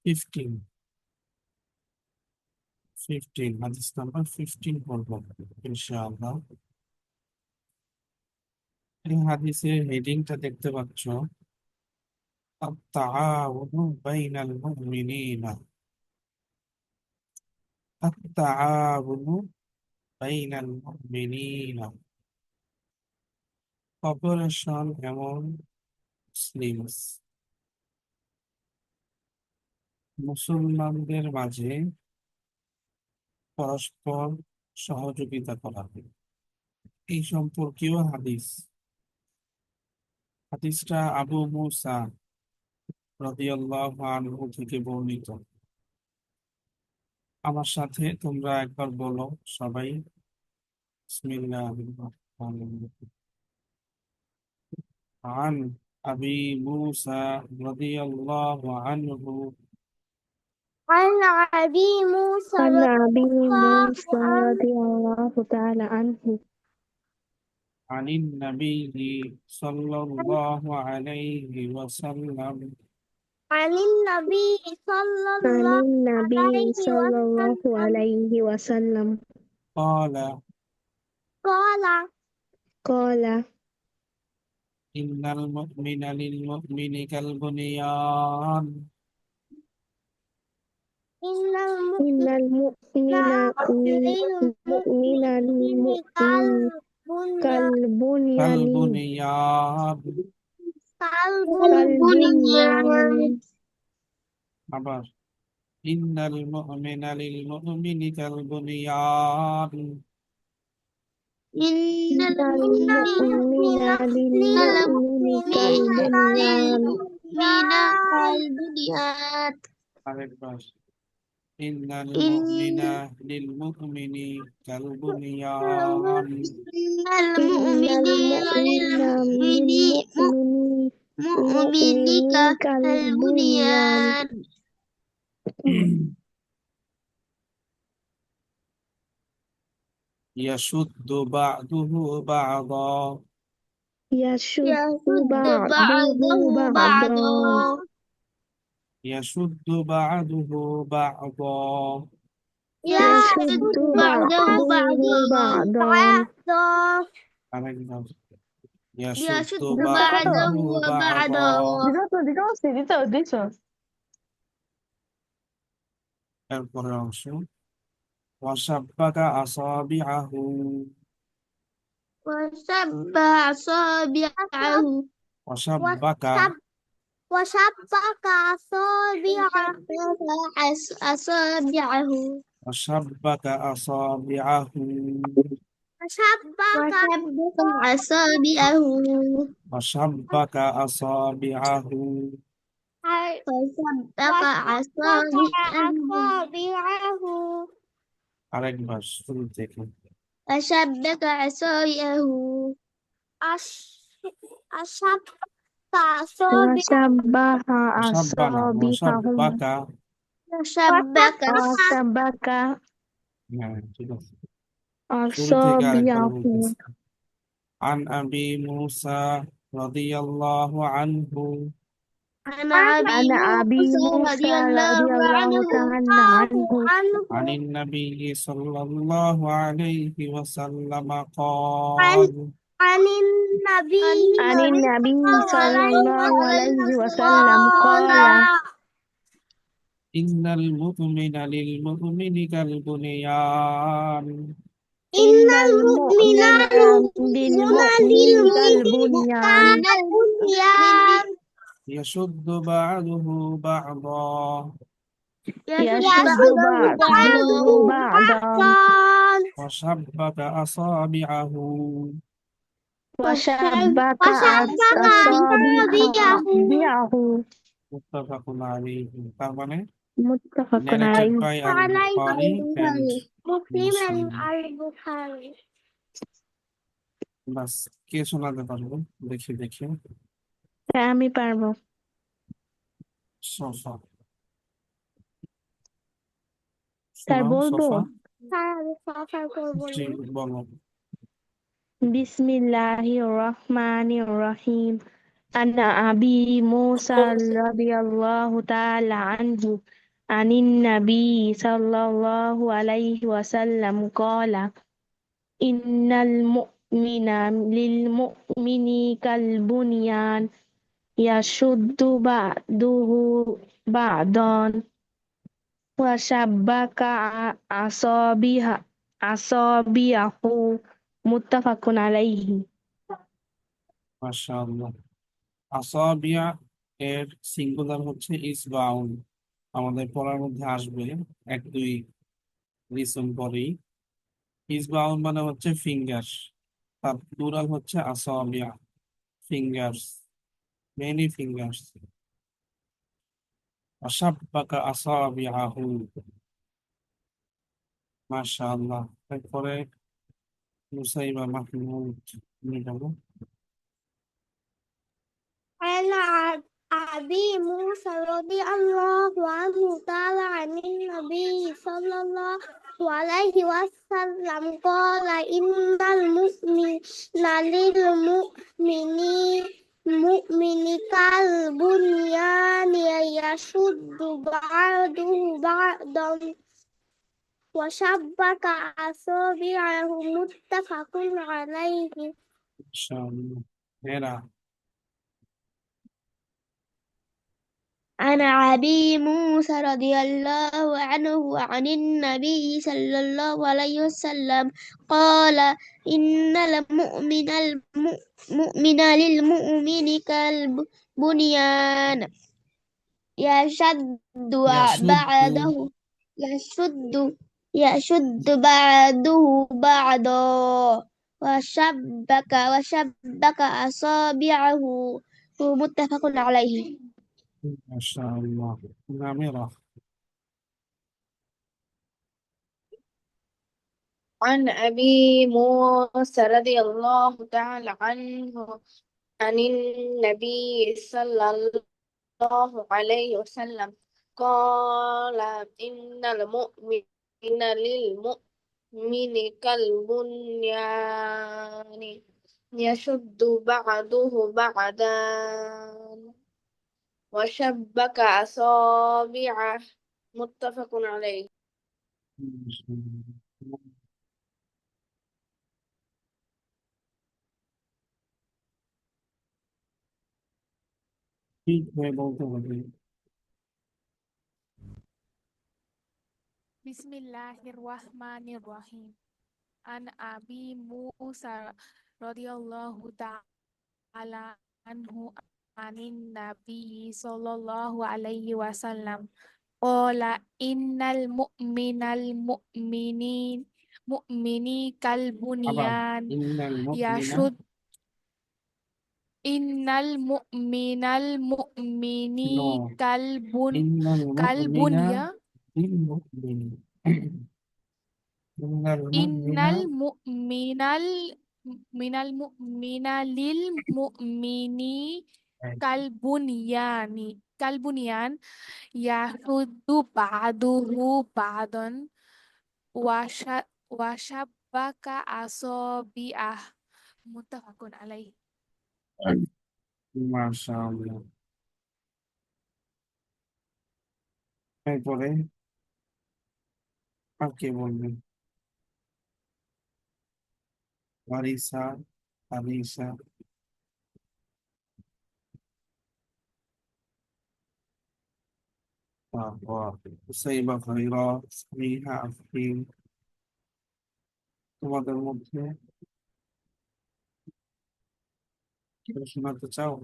15 হাদিস নাম্বার 15 পড়ব ইনশাআল্লাহ। এই হাদিসের হেডিংটা দেখতে পাচ্ছ, আত-তাআউনু বাইনাল মুমিনিনা। আত-তাআউনু বাইনাল মুমিনিনা, অপারেশন এমন মুসলিমস, মুসলমানদের মাঝে পরস্পর সহযোগিতা করা, এই সম্পর্কীয় হাদিস। হাদিসটা আবু মুসা রাদিয়াল্লাহু আনহু থেকে বর্ণিত। আমার সাথে তোমরা একবার বলো সবাই, বিসমিল্লাহির রহমানির রহিম। عن أبي موسى رضي الله عنه عن أبي موسى عن رضي أبي الله موسى عنه رضي الله تعالى عنه عن النبي صلى الله عليه وسلم عن النبي صلى عن الله النبي عليه صلى الله وسلم عليه وسلم قال قال إن المؤمن للمؤمن كالبنيان إن إن المؤمن المؤمن للمؤمن للمؤمن كالبنيان كالبنيان كالبنيان আবার ইন্নাল মুমিনা লিল মুমিনি কালবুনিয়ান। إن إن المؤمن المؤمن للمؤمن كالبنيان আরেকবার, ইন্নাল মুমিনা লিল মুমিনি কালবুনিয়ান। إن إن المؤمن للمؤمن كالبنيان ইয়াশুদ্দু বা'দুহু বা'দা, يشد بعضه بعضه بعضا ইয়াশুদ্দু বা'দুহু বা'দা। يشد بعضه بعضا আরেকবার, يشد ইয়াশুদ্দু بعضه বা'দুহু বা'দা। بعضا এরপরের অংশ, ওয়াসাব্বাকা আসাবিআহু, وشبع أصابعه ওয়াসাব্বাকা وشبك أصابعه وشبك أصابعه وشبك أصابعه وشبك أصابعه আরেকবার শুরু থেকে। وشبك أصابعه أشبك وشبه وشبنا أصابعه وشبك وشبك হ্যাঁ ঠিক আছে, শুরু থেকে আরেকবার أصابعه বলতেছি। عن أبي موسى رضي الله عنه عن عن أبي موسى رضي الله تعالى عنه عن النبي صلى الله عليه وسلم قال عن النبي صلى الله عليه وسلم قال إن المؤمن للمؤمن كالبنيان إن المؤمن للمؤمن كالبنيان يشد بعضه بعضا يشد بعضه بعضا وشبك أصابعه وشبك أصابعه متفق عليه. তার মানে متفق narrated عليه by Al-Bukhari and Muslim. বাস, কে শোনাতে পারবো দেখি দেখি। হ্যাঁ আমি পারবো সোফা, স্যার শোনাও বলবো সোফা। জি বলো। বিসমিল্লাহির রহমানির রহিম عن أبي موسى رضي الله تعالى عنه عن النبي صلى الله عليه وسلم قال إن المؤمن للمؤمن كالبنيان يشد بعضه بعضا وشبك أصابعه متفق عليه মাশাআল্লাহ। আসাবিয়া এর সিঙ্গুলার হচ্ছে ইসবাউন। আমাদের পড়ার মধ্যে আসবে এক দুই লিসন পরেই। ইসবাউন মানে হচ্ছে ফিঙ্গার, তার প্লুরাল হচ্ছে আসাবিয়া, ফিঙ্গার্স, মেনি ফিঙ্গার্স। আশাব্বাকা আসাবিআহু। মাশাআল্লাহ। তারপরে মুসাইবা মাহমুদ, তুমি বলো। عن أبي موسى رضي الله عنه قال عن النبي صلى الله عليه وسلم قال إن المؤمن للمؤمن كالبنيان يشد بعضه بعضا وشبك أصابعه متفق عليه মাশাআল্লাহ। এরা عن أبي موسى رضي الله عنه عن النبي صلى الله عليه وسلم قال إن المؤمن للمؤمن كالبنيان يشد ইয়াশুদ্দু। بعضه يشد يشد بعضه بعضا وشبك أصابعه متفق عليه মাশাআল্লাহ। নামেরা। عن أبي موسى رضي الله تعالى عنه عن النبي صلى الله عليه وسلم قال إن المؤمن للمؤمن كالبنيان يشد بعضه بعضا وشبك أصابعه متفق عليه মাশাআল্লাহ। ঠিক হয়ে বলতে হবে। Bismillahirrahmanirrahim. An Abi Musa radhiyallahu ta'ala anhu anin Nabi sallallahu alaihi wasallam. Qala innal mu'mini kal আবার bunyan ইন্নাল মুমিনা। yashud innal mu'mini নো, kal ইন্নাল মুমিনা bunya লিল মুমিনি। ইন্নাল মুমিনা। innal mu'minal minal mu'mina lil mu'mini kalbunyan yahuddu ba'duhu ba'dan washabbaka asabi'ah muttafaqun alaih. মাশাআল্লাহ। এরপরে আর কে বলবেন? আরিসা, আরিসা। তারপর হুসাইবা, খৈরা, স্নেহা, আফরিন। তোমাদের মধ্যে কেউ শোনাতে চাও?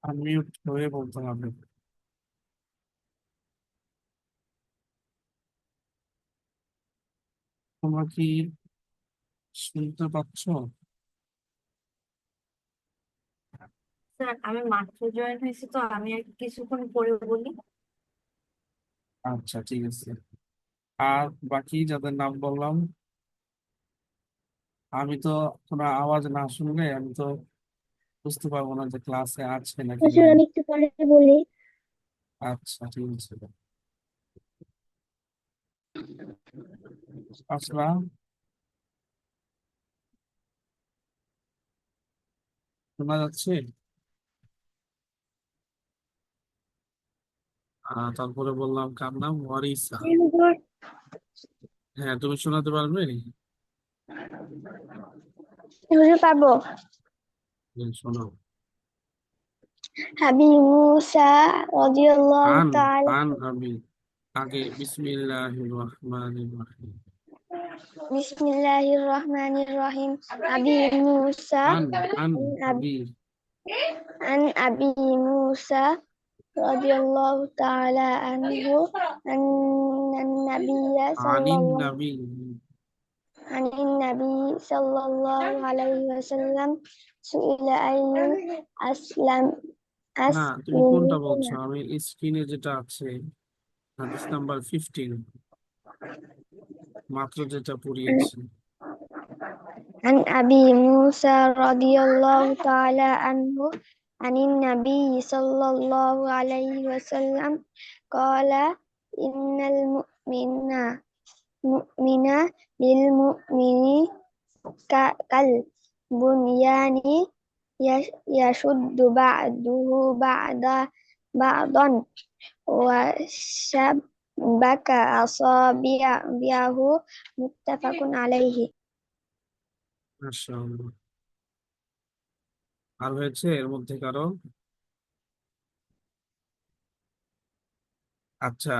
আনমিউট হয়ে বলতে হবে। তোমরা কি শুনতে পাচ্ছ? স্যার আমি মাত্র জয়েন হয়েছি তো আমি আর কিছুক্ষণ পরে বলি। আচ্ছা, ঠিক আছে। আর বাকি যাদের নাম বললাম, আমি তো তোমরা আওয়াজ না শুনলে আমি তো বুঝতে পারবো না যে ক্লাসে আছে নাকি নেই। আমি একটু পরে বলি আচ্ছা, ঠিক আছে। আসলাম। শোনা যাচ্ছে? তারপরে বললাম কার নাম? ওয়ারিসা। হ্যাঁ, তুমি শোনাতে পারবে? হুজুর পারবো। শোনাও। হাবি মুসা রাদিয়াল্লাহু আন তাআলা আন আবি, আগে বিসমিল্লাহির রহমানির রহিম। বিসমিল্লাহির রহমানির রহিম। আবি মুসা আন আন আবি, আবি মুসা রাদিয়াল্লাহু তাআলা আনহু আন্নান নাবিয়্যা আনিন সাল্লাল্লাহু নবী। আনিন নাবি সাল্লাল্লাহু আলাইহি ওয়াসাল্লাম সুইলা আইয়ুল আসলাম না, তুমি কোনটা বলছো? আসলিমুনা আমি স্ক্রিনে যেটা আছে হাদিস নাম্বার 15, মাত্র যেটা পড়িয়েছি। عن أبي موسى رضي الله تعالى عنه عن النبي صلى الله عليه وسلم قال إن المؤمن للمؤمن كالبنيان يشد بعضه بعضا وشبك أصابعه متفق عليه. মাশাআল্লাহ। আর হয়েছে এর মধ্যে কারো? আচ্ছা,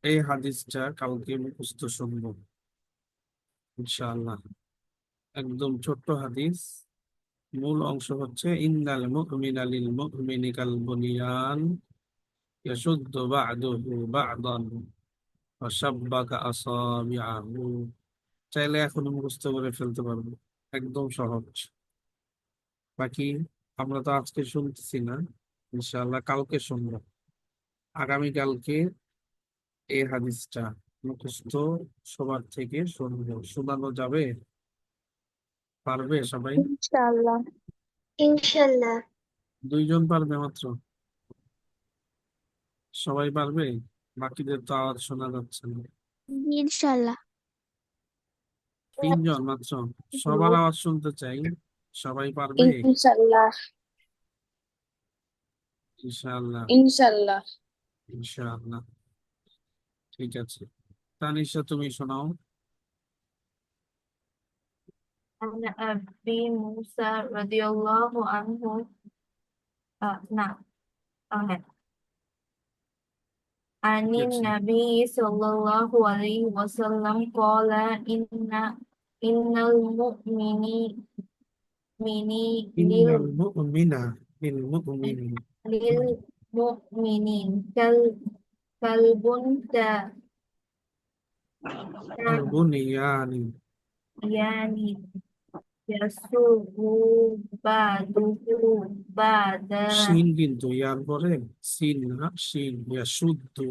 এই হাদিসটা কালকে মুখস্থ শুনবো ইনশাআল্লাহ। একদম ছোট্ট হাদিস। মূল অংশ হচ্ছে ইন্নাল মুমিনা লিল মুমিনি কাল বুনিয়ান ইয়াশুদ্দু বা'দুহু বা'দান ওয়া শাব্বাকা আসাবিআহু। চাইলে এখন মুখস্থ করে ফেলতে পারবো, একদম সহজ। বাকি আমরা তো আজকে শুনতেছি না, ইনশাআল্লাহ কালকে শুনবো। আগামীকালকে এই হাদিসটা মুখস্থ সবার থেকে শুনবো, শোনানো যাবে? পারবে সবাই? ইনশাআল্লাহ ইনশাআল্লাহ 2 জন পারবে মাত্র? সবাই পারবে? বাকিদের তো আওয়াজ শোনা যাচ্ছে না। ইনশাআল্লাহ 3 জন মাত্র, সবার আওয়াজ শুনতে চাই। সবাই পারবে? ইনশাল্লাহ ইনশাআল্লাহ। ইনশাল্লাহ ইনশাআল্লাহ, ঠিক আছে। তানিশা, তুমি শোনাও। عن أبي موسى رضي الله عنه نعم عن ঠিক আছে। النبي صلى الله عليه وسلم قال إن المؤمنين ইন্নাল মুমিনা লিল মুমিনি للمؤمنين كالبنيان কাল বুনিয়ানি। يسوق بعضه بعضا শিন কিন্তু ইয়ার পরে সিন না, শিন। ইয়াশুদ্দু,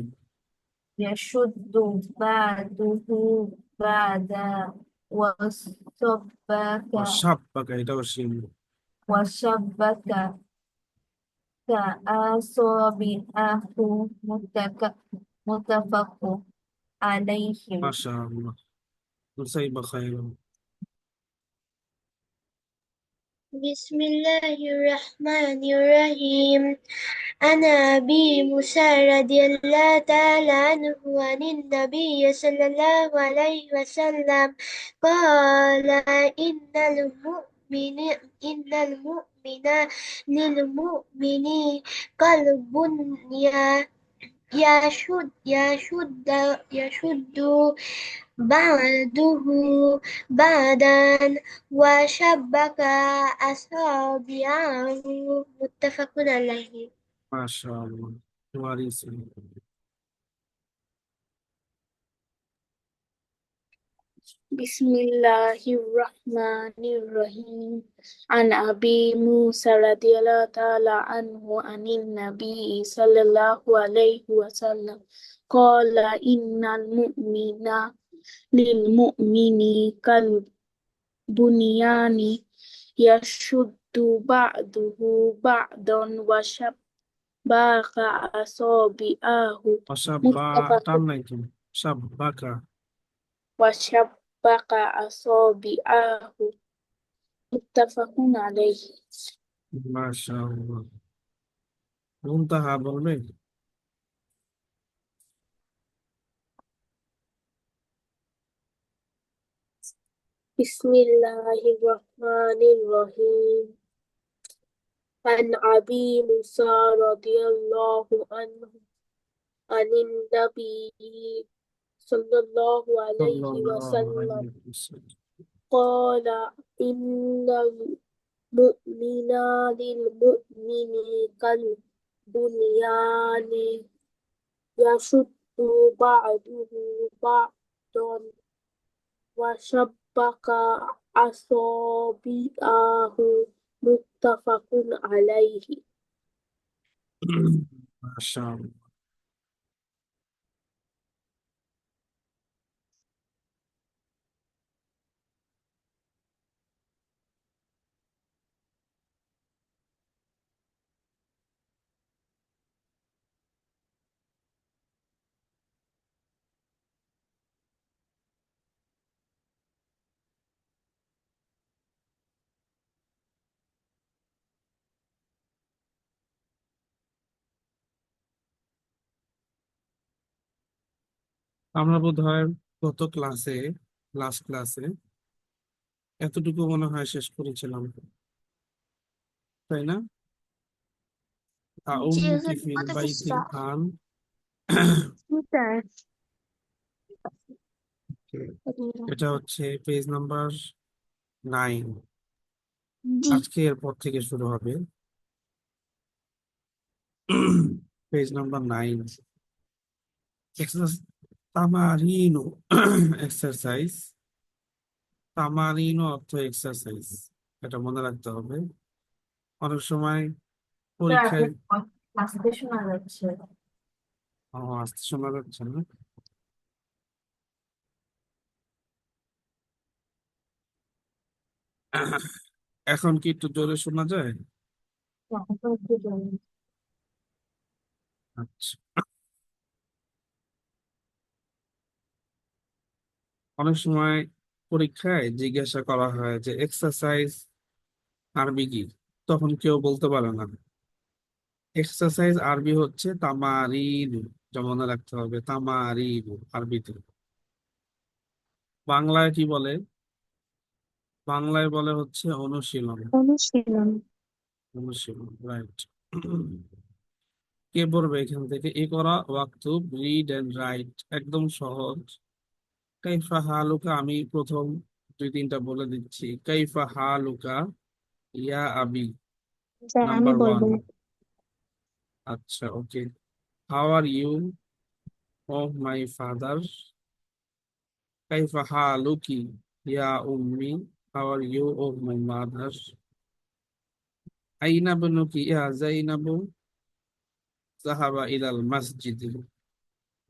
يشد بعضه بعضا ওয়াসাব্বাকা, এটাও শিন। وشبك كأصابعه متفق عليه. মাশাআল্লাহ, মুসাইবা খায়রুন। بسم الله الرحمن الرحيم. أنا أبي موسى رضي الله تعالى عنه عن النبي صلى الله عليه وسلم قال إن المؤمن للمؤمن كالبنيان يشد بعضه بعضا وشبك أصابعه متفق عليه. মাশাআল্লাহ, ওয়ারিসা। بسم الله الرحمن الرحيم عن أبي موسى رضي الله تعالى عنه عن النبي صلى الله عليه وسلم قال إن المؤمن للمؤمن كالبنيان يشد بعضه بعضا وشبك أصابعه ওয়াসাব্বা, متفق টান নাই তো, সাব্বাকা। وشبك أصابعه মুত্তাফাকুন আলাইহি। মাশাআল্লাহ। মুনতাহা বলবে? বিসমিল্লাহির রহমানির রহিম। عن أبي موسى رضي الله عنه عن النبي صلى الله عليه সাল্লাল্লাহু وسلم আলাইহি ওয়াসাল্লাম। قال إن المؤمن للمؤمن كالبنيان يشد بعضه بعضا وشبك أصابعه متفق عليه. মাশাআল্লাহ। আমরা বোধহয় গত ক্লাসে, লাস্ট ক্লাসে এতটুকু মনে হয় শেষ করেছিলাম, তাই না? জি আউমুকি স্যার ফিল কত বাইতিল পৃষ্ঠা? আন। স্যার এটা হচ্ছে পেজ নাম্বার 9। জি আজকে এরপর থেকে শুরু হবে পেজ নাম্বার 9। তামারিনু এক্সারসাইজ। তামারিনু অর্থ এক্সারসাইজ, এটা মনে রাখতে হবে। অনেক সময় পরীক্ষায় ক্লাসে শোনা যাচ্ছে। আসতে শোনা যাচ্ছে না। এখন কি একটু জোরে শোনা যায়? আচ্ছা। অনেক সময় পরীক্ষায় জিজ্ঞাসা করা হয় যে এক্সারসাইজ আরবি কি, তখন কেউ বলতে পারে না। এক্সারসাইজ আরবি হচ্ছে তামারিন, যা মনে রাখতে হবে, তামারিন আরবিতে। বাংলায় কি বলে? বাংলায় বলে হচ্ছে অনুশীলন। অনুশীলন। অনুশীলন, রাইট। কে পড়বে এখান থেকে? ইকরা ওয়াকতুব রিড এন্ড রাইট, একদম সহজ। কাইফা হালুকা, আমি প্রথম 2-3টা বলে দিচ্ছি। কাইফা হালুকা ইয়া আবি, স্যার আমি নাম্বার বলবো। 1। আচ্ছা, okay. How are you oh my father? কাইফা হালুকি ইয়া উম্মি, how are you oh my mother? আইনা বুনুকি ইয়া জাইনাবু, যাহাবা ইলাল মসজিদ।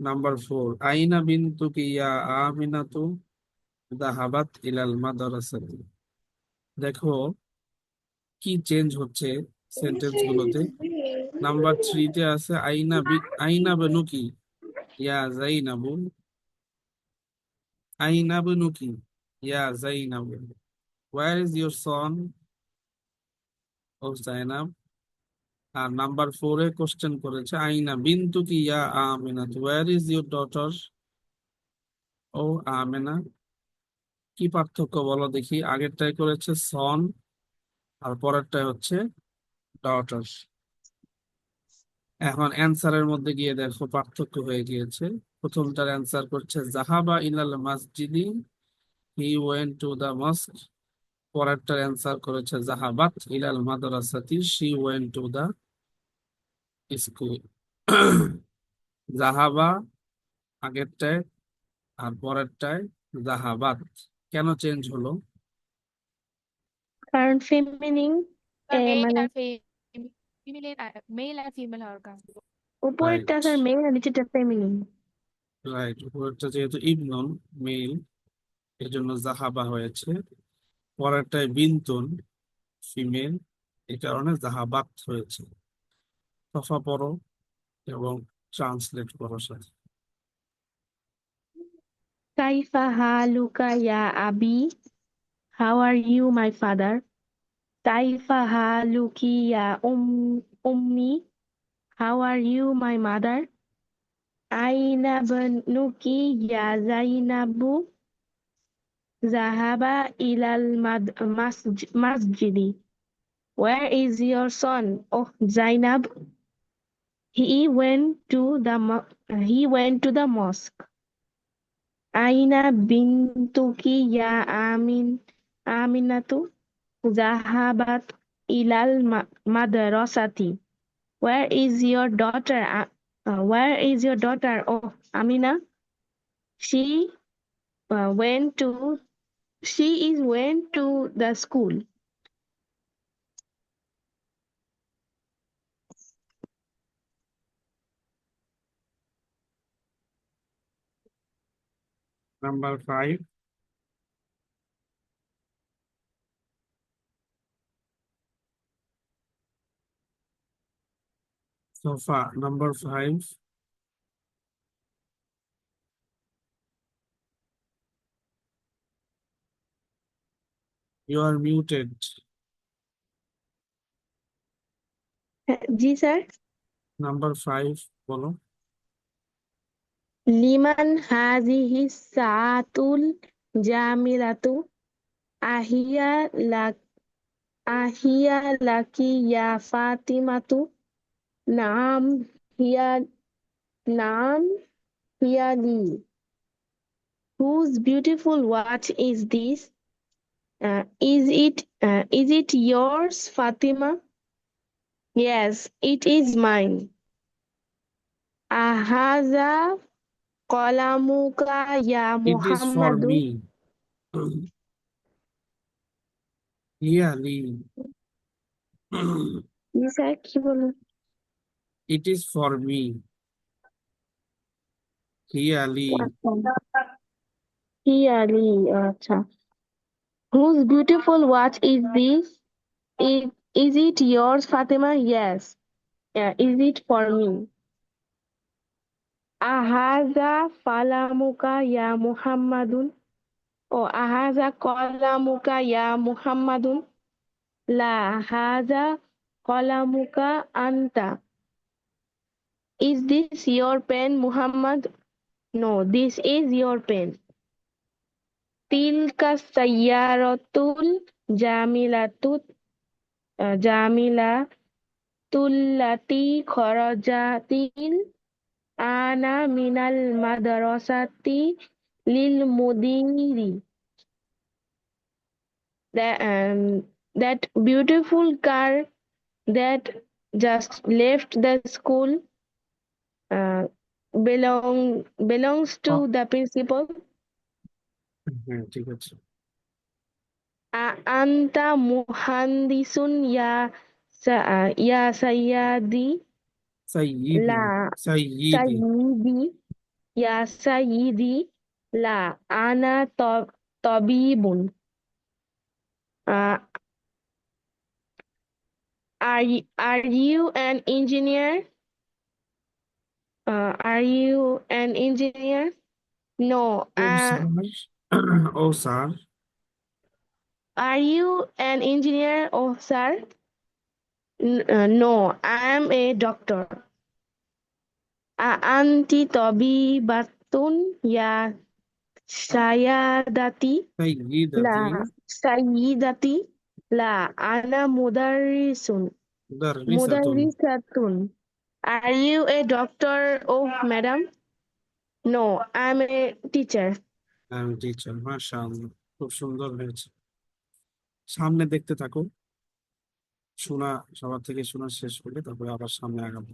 নাম্বার 4, আইনা বিনতুকি ইয়া আমিনাতু, যাহাবাত ইলাল মাদ্রাসাতি। দেখো কি চেঞ্জ হচ্ছে সেন্টেন্স গুলোতে। নাম্বার 3-তে আছে আইনা বেনুকি ইয়া জাইনাবু, আইনা বেনুকি ইয়া জাইনাবু, where is your son oh Zainab. আর নাম্বার 4-এ কোশ্চেন করেছে আইনা বিনতুকি ইয়া আমিনাতু, where is your daughter oh Amina. কি পার্থক্য বলো দেখি? আগেরটাই করেছে সন, আর পরেরটাই হচ্ছে ডটার। এখন অ্যান্সারের মধ্যে গিয়ে দেখো পার্থক্য হয়ে গিয়েছে। প্রথমটার অ্যান্সার করছে জাহাবা ইলাল মসজিদি, he went to the mosque. পরেরটার অ্যান্সার করেছে জাহাবাত ইলাল মাদ্রাসাতি, she went to the school. জাহাবা আগেরটায়, আর পরেরটায় জাহাবাত। কেন চেঞ্জ হলো? কারণ ফেমিনিন মেল মানে আর ফিমেল, মেল আর ফিমেল হওয়ার কারণে। উপরেরটা রাইট, স্যার মেল আর নিচেরটা ফেমিনিন। রাইট। উপরেরটা যেহেতু ইবনুন মেল, এর জন্য জাহাবা হয়েছে। পরেরটায় বিনতুন ফিমেল, এই কারণে জাহাবাত হয়েছে। তফা পড়ো এবং ট্রান্সলেট করো সাথে। কাইফা হালুকা ইয়া আবি, how are you my father? Kaifa haluki ya ummi? How are you, my mother? Aina banuki ya Zainabu? Zahaba ilal masjidi. Where is your son, oh Zainab? He went to the mosque. Aina bintuki ya Aminatu? Zahabat ilal madrasati. Where is your daughter, oh Amina? She went to went to the school. Number 5. Sofa. Number 5. You are muted. G sir. Number 5 বলো। লিমান হাজিহি সাআতুল জামিলাতু? আহিয়া লাক আহিয়া lucky ইয়া ফাতিমাতু? নাম হিয়া নাম হিয়া লি। Whose beautiful watch is this? Is it yours, Fatima? Yes, it is mine. Ahaza qalamuka ya It is for Muhammadu? me. Really. G sir, কি বলুন? It is for me. Really. হিয়ালি, আচ্ছা। Whose beautiful watch is this? Is it yours, Fatima? Yes. Is it for me? Ahaza falamuka ya Muhammadun? Oh, ahaza qalamuka ya Muhammadun? La haza qalamuka anta. Is this your pen, Muhammad? No, this is your pen. Tilka sayyaratul jamilatullati kharajatil ana minal madrasati lil mudiri. That beautiful car that just left the school uh, belongs to the principal. হ্যাঁ, ঠিক আছে। Anta muhandisun ya sayyadi? Sayyidi. La Sayyidi. sayyidi ya sayyidi. La ana tabibun. Uh, are you an engineer? Are you an engineer? No. Oh, sir. Oh, sir. Are you an engineer? Oh, sir. No, I am a doctor. Anti tabibatun ya sayadati? La Sayyidati. sayyidati. La ana mudarrisun. Mudarrisatun. Mudarrisatun. Are you a doctor? Oh, madam? No, I'm a teacher. I'm teacher. মাশাআল্লাহ, খুব সুন্দর হয়েছে। সামনে দেখতে থাকো, শোনা সবার থেকে শোনা শেষ করলে তারপরে আবার সামনে আগাবো।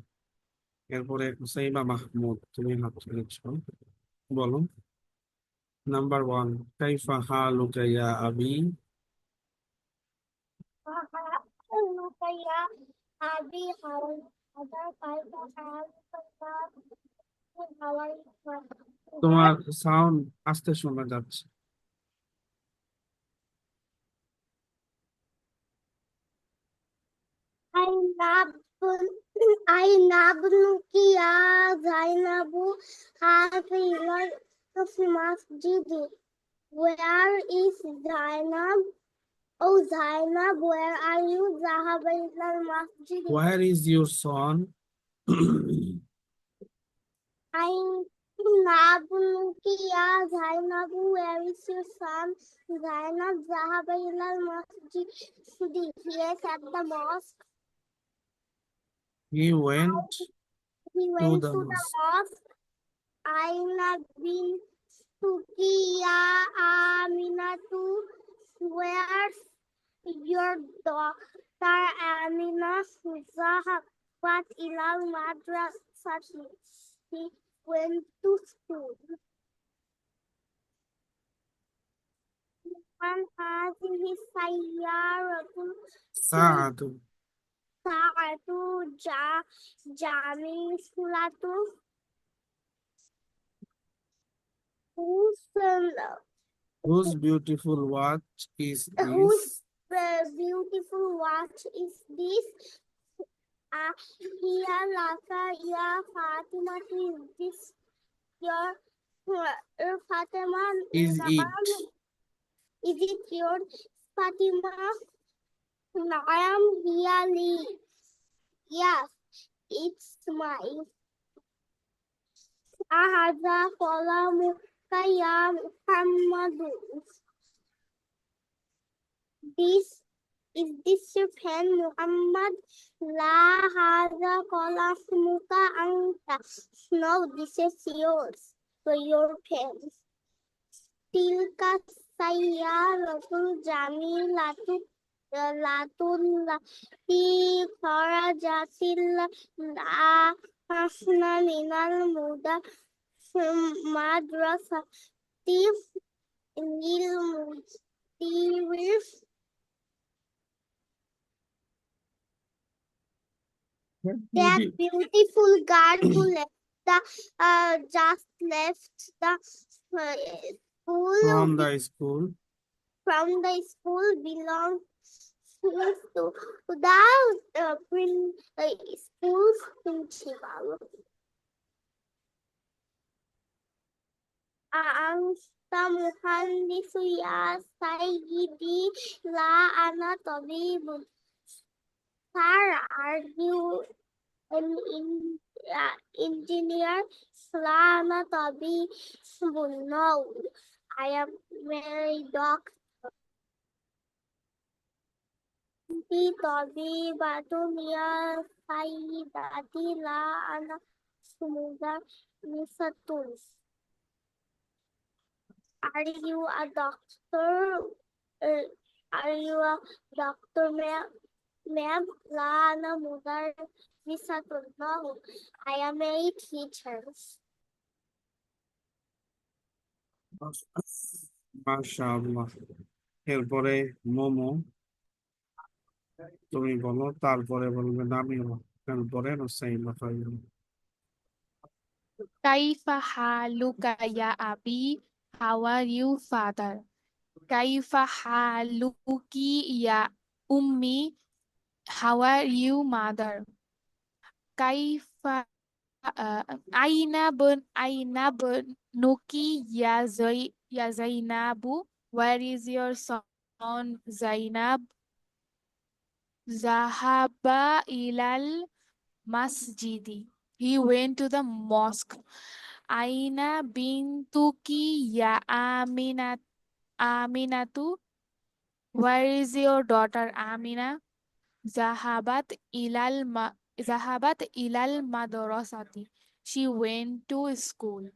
এরপরে হুসাইবা মাহমুদ, তুমি হাত তুলেছ, বলো। নাম্বার 1, কাইফা হালুকা ইয়া আবি? তোমার সাউন্ড আস্তে শোনা যাচ্ছে। Ainabnuki ya Zainabu Hafilal Masjidi. Where is Zainab? Oh Zainab, where are you? ذهب إلى المسجد. Where is your son? أين ابنك يا زينب? Where is your son? Zainab ذهب إلى المسجد. He is at the mosque. He went He to went the to the mosque. mosque. Aina bintuki ya Aminatu. Where's your daughter Amina? Zahabat ilal madrasati. He went to school. Man hadhihi sayyaratu Sa'atu. sa'atu jami sulatu. Whose beautiful watch is Whose this? beautiful watch is this? Hiya laka ya Fatima. Is this your Fatima? Is it? Is it your Fatima? Naam hiya li. Yes, it's mine. Ahadha qalamuka ya Muhammadu. Is this your pen, Muhammad? La hadha qalamuka anta. No, this is yours. For your pen. Tilka sayyaratul jamilatu latul lati kharajatil asna minal muda madrasati lil mudiris. That beautiful girl who left the just left the school From the school. belongs to the school's principal. Anta muhandisu ya sayyidi la ana tabibun. Sir, are you an engineer? La ana tabibun. No, I am a doctor. طبيبة يا سيدتي لا أنا مدرسة. Are you a doctor? Are you a doctor, ma'am? لا أنا مدرسة. No, I am a teacher. মাশাআল্লাহ। এরপরে মোমো, তুমি বলো, তারপরে বলবে নামিও, এরপরে Nusaiba Khairun. Kaifa haluka ya abi? How are you, father? Kaifa haluki ya ummi? How are you, mother? Kaifa Aina nuki ya Zainabu? Where is your son Zainab? Zahaba ilal masjidi. He went to the mosque. Aina bintuki ya Aminatu? Where is your daughter Amina? Zahabat ilal madrasati. She went to school.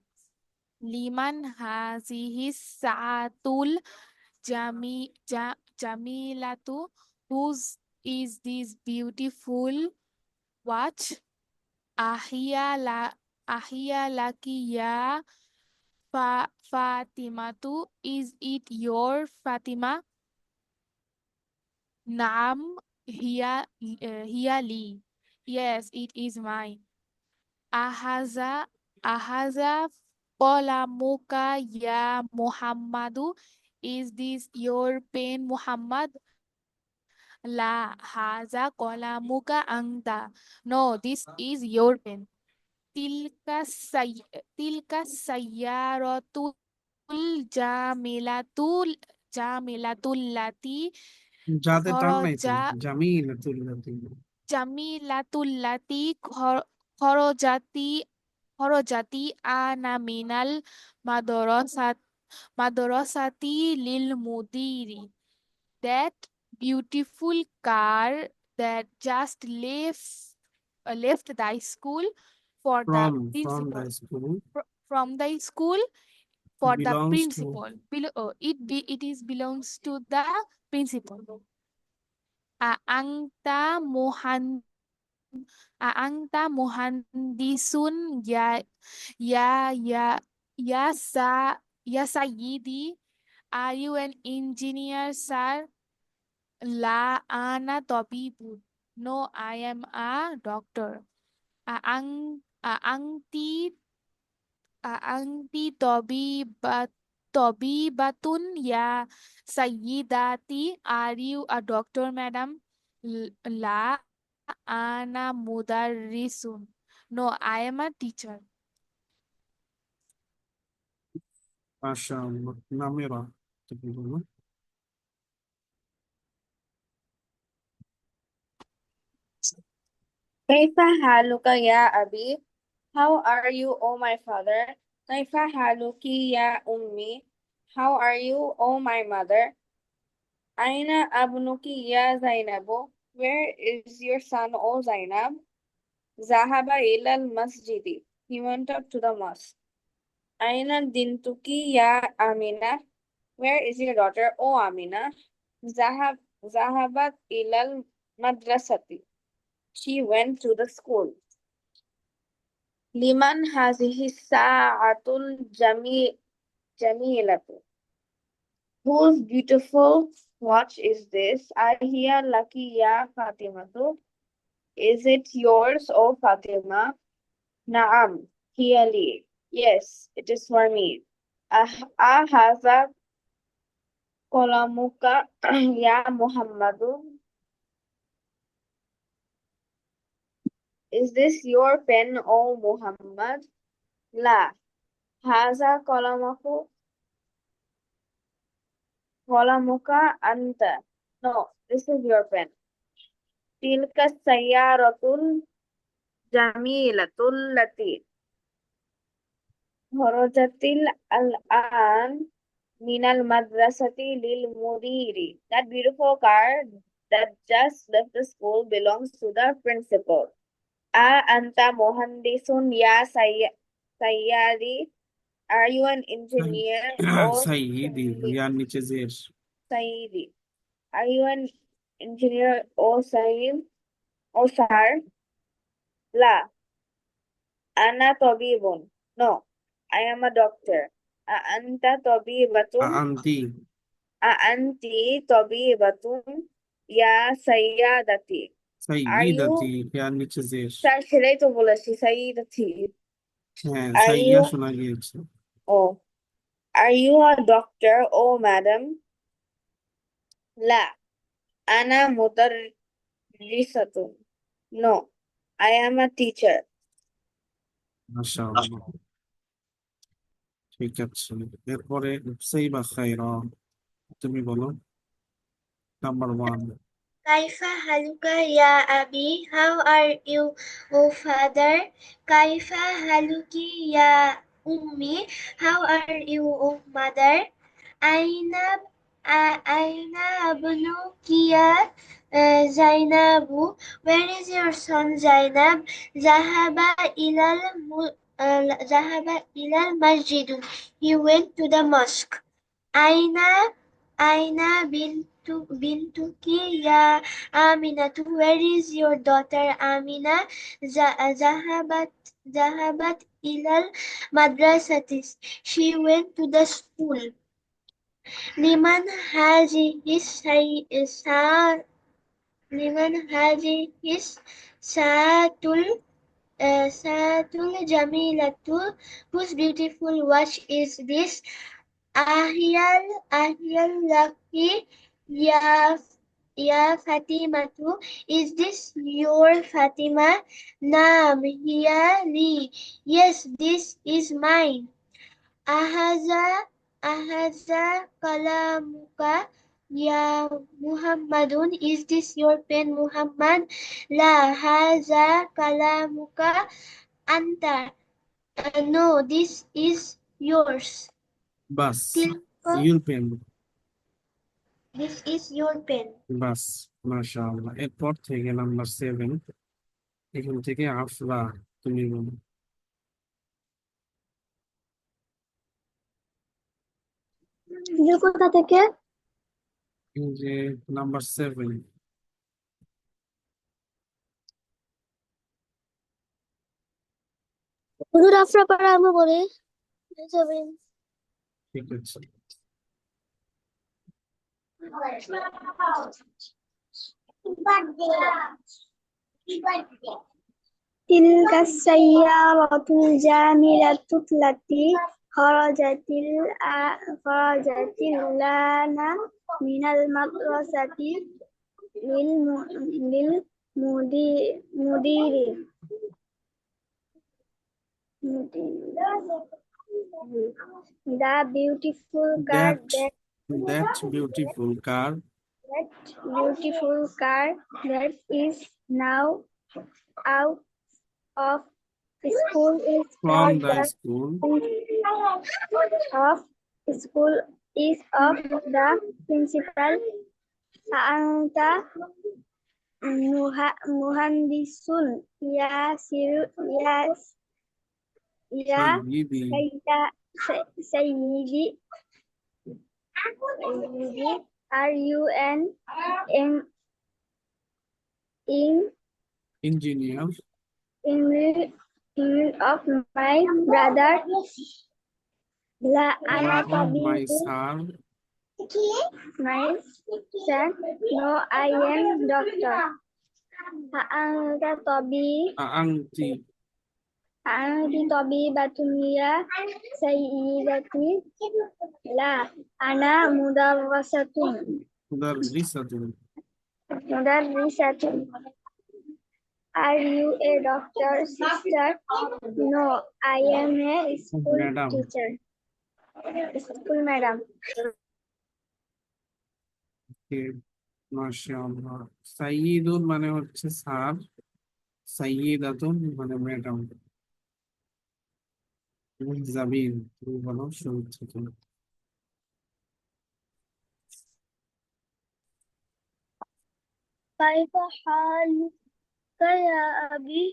Liman hazihi sa'atul jamilatu. Whose is this beautiful watch? Ahiya laki ya Fatimatu. Is it your Fatima? Naam hiya li. Yes, it is mine. Ahaza qalamuka ya Muhammadu. Is this your pen, Muhammad? La haza qalamuka anta. No, this is your pen. Tilka sayyaratul jamilatul lati যাতে টান নাই তো, খরজা জামিলাতুল্লাতি। জামিলাতুল্লাতি খরজাতি খরজাতি আনা মিনাল মাদরাসাত madrasati lil mudiri. That beautiful car that just left the school for the From the principal. school From the school for the belongs to principal. It is belongs to the principal. Aangta mohan Aangta mohandisun ya ya ya sa ya sayyidi. Are you an engineer, sir? La ana tabibun. No, I am a doctor. Aangti aangti tabibatun ya sayyidati. Are you a doctor, madam? La ana mudarrisun. No, I am a teacher. মাশাআল্লাহ। নামেরা তুমি বলো। كيف حالك يا أبي? How are you, O my father? كيف حالك يا أمي? How are you, O my mother? أين ابنك يا زينب? Where is your son, O Zainab? ذهب إلى المسجد. He went up to the mosque. أين بنتك يا آمنة? Where is your daughter, O Amina? ذهبت إلى المدرسة. She went to the school. لمن هذه الساعة الجميلة? Whose beautiful watch is this? أهي لك يا فاطمة? Is it yours, O Fatima? نعم هي لي. Yes, it is for me. أهذا قلمك يا محمد? Is this your pen, O Muhammad? لا هذا قلمك أنت. No, this is your pen. تلك السيارة الجميلة التي خرجت الآن من المدرسة للمدير. That beautiful car that just left the school belongs to the principal. أنت مهندس يا سياري? Are you an engineer or সাইয়্যিদি, ইয়ার নিচে জের। Saidi? Are you an engineer or Said or sir? La, Ana tabibun. No, I am a doctor. Anta tabibatun. আন্তি Anti tabibatun. Ya sayyadati. Are you? সাইয়্যিদাতি, ইয়ার নিচে জের। Sir সেটাই তো বলেছি সাইয়্যিদাতি। হ্যাঁ, Are সাইয়্যা you? শোনা গিয়েছে। Oh, are you a doctor, oh madam? La, ana mudarrisatun. No, I am a teacher. মাশাআল্লাহ, ঠিক আছে। এরপরে সাইবা খায়রা, তুমি বলো। Number 1। كيف حالك يا أبي? How are you, oh father? كيف حالك يا أمي? How are you, oh mother? أين أين ابنك يا زينب? Where is your son Zainab? ذهب إلى المسجد. He went to the mosque. أين بنتك يا آمنة? Where is your daughter Amina? ذهبت إلى المدرسة. She went to the school. لمن هذه الساعة الساعة الجميلة? Whose beautiful watch is this? أهيال لك يا فاطمة? Is this your Fatima? نعم هي لي. Yes, this is mine. أهذا قلمك Ya Muhammadun, is this your pen, Muhammad? La haza kalamuka anta. No, this is yours. বাস, Tilka, your pen. this is your pen. বাস, মাশাআল্লাহ। এরপর থেকে number 7, এখান থেকে আফরা, তুমি বলো। কোথা থেকে? এই যে নাম্বার 7। হুজুর আফরা পাড়া আমরা বলি যাবেন। ঠিক আছে। تلك السيارة الجميلة التي خرجت لنا من المدرسة للمدير. The beautiful car That beautiful car that is now out of school is from for the the school of school is of the principal. Anta muhandisun ya Sayyidi. sayyidi. Are you an Engineer of my brother? La ana of my tabibu. son? My son, no, I am doctor. Anta Auntie. tabibatun ya sayyidati. La ana mudarrisatun. Mudarrisatun. Are you a doctor, sister? No, I am a school Madam. teacher. School madam. Okay, মাশাআল্লাহ। সাইয়্যিদুন মানে হচ্ছে sir, সাইয়্যিদাতুন মানে madam. Zabin, তুমি বলো শুরু থেকে। كيف حالك يا أبي?